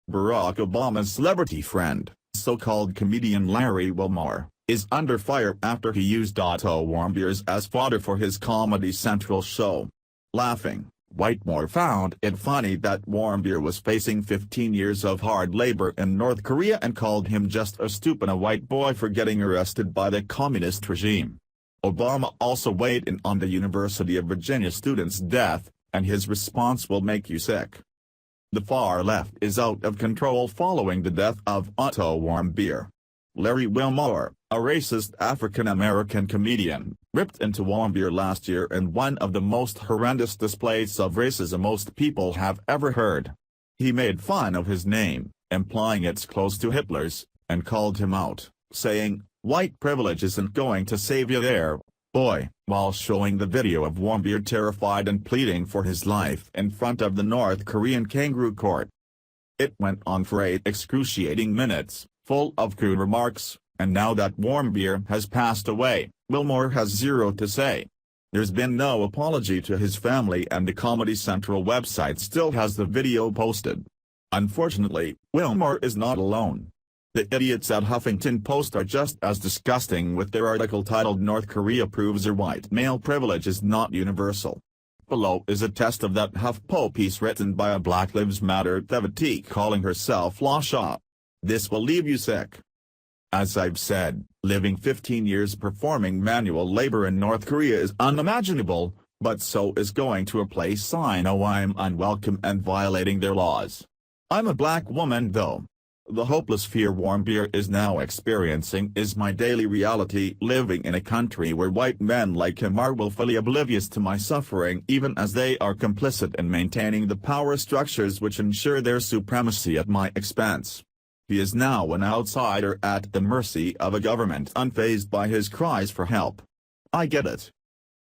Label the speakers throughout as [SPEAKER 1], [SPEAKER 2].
[SPEAKER 1] Barack Obama's celebrity friend, so-called comedian Larry Wilmore, is under fire after he used Otto Warmbier as fodder for his Comedy Central show. Laughing, Whitemore found it funny that Warmbier was facing 15 years of hard labor in North Korea and called him just a stupid white boy for getting arrested by the communist regime. Obama also weighed in on the University of Virginia student's death, and his response will make you sick. The far left is out of control following the death of Otto Warmbier. Larry Wilmore, a racist African-American comedian, ripped into Warmbier last year in one of the most horrendous displays of racism most people have ever heard. He made fun of his name, implying it's close to Hitler's, and called him out, saying, "White privilege isn't going to save you there, boy," while showing the video of Warmbier terrified and pleading for his life in front of the North Korean kangaroo court. It went on for 8 excruciating minutes, full of crude remarks, and now that Warmbier has passed away, Wilmore has zero to say. There's been no apology to his family, and the Comedy Central website still has the video posted. Unfortunately, Wilmore is not alone. The idiots at Huffington Post are just as disgusting, with their article titled "North Korea Proves Her White Male Privilege is Not Universal." Below is a test of that HuffPo piece written by a Black Lives Matter devotee calling herself Lasha. This will leave you sick. As I've said, living 15 years performing manual labor in North Korea is unimaginable, but so is going to a place I know I'm unwelcome and violating their laws. I'm a black woman though. The hopeless fear Warmbier is now experiencing is my daily reality, living in a country where white men like him are willfully oblivious to my suffering, even as they are complicit in maintaining the power structures which ensure their supremacy at my expense. He is now an outsider at the mercy of a government unfazed by his cries for help. I get it.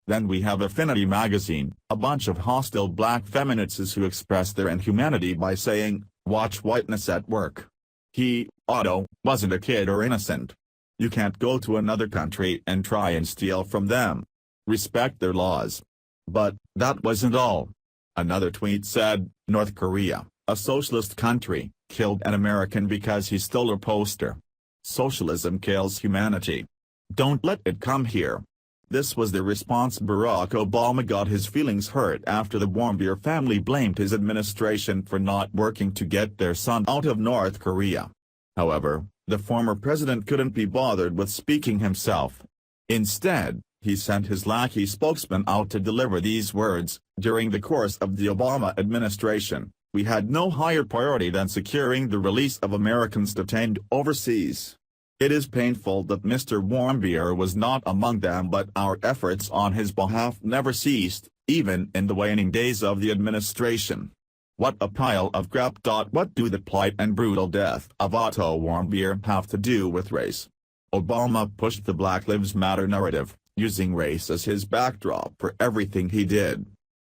[SPEAKER 1] Then we have Affinity magazine, a bunch of hostile black feminists who express their inhumanity by saying, "Watch whiteness at work. He, Otto, wasn't a kid or innocent. You can't go to another country and try and steal from them. Respect their laws." But that wasn't all. Another tweet said, "North Korea, a socialist country, killed an American because he stole a poster. Socialism kills humanity. Don't let it come here." This was the response Barack Obama got his feelings hurt after the Warmbier family blamed his administration for not working to get their son out of North Korea. However, the former president couldn't be bothered with speaking himself. Instead, he sent his lackey spokesman out to deliver these words: "During the course of the Obama administration, we had no higher priority than securing the release of Americans detained overseas. It is painful that Mr. Warmbier was not among them, but our efforts on his behalf never ceased, even in the waning days of the administration." What a pile of crap. What do the plight and brutal death of Otto Warmbier have to do with race? Obama pushed the Black Lives Matter narrative, using race as his backdrop for everything he did.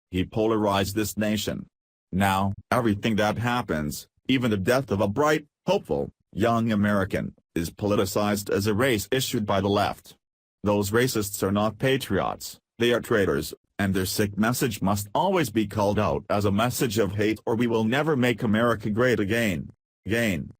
[SPEAKER 1] He polarized this nation. Now, everything that happens, even the death of a bright, hopeful, young American, is politicized as a race issue by the left. Those racists are not patriots, they are traitors, and their sick message must always be called out as a message of hate, or we will never make America great again.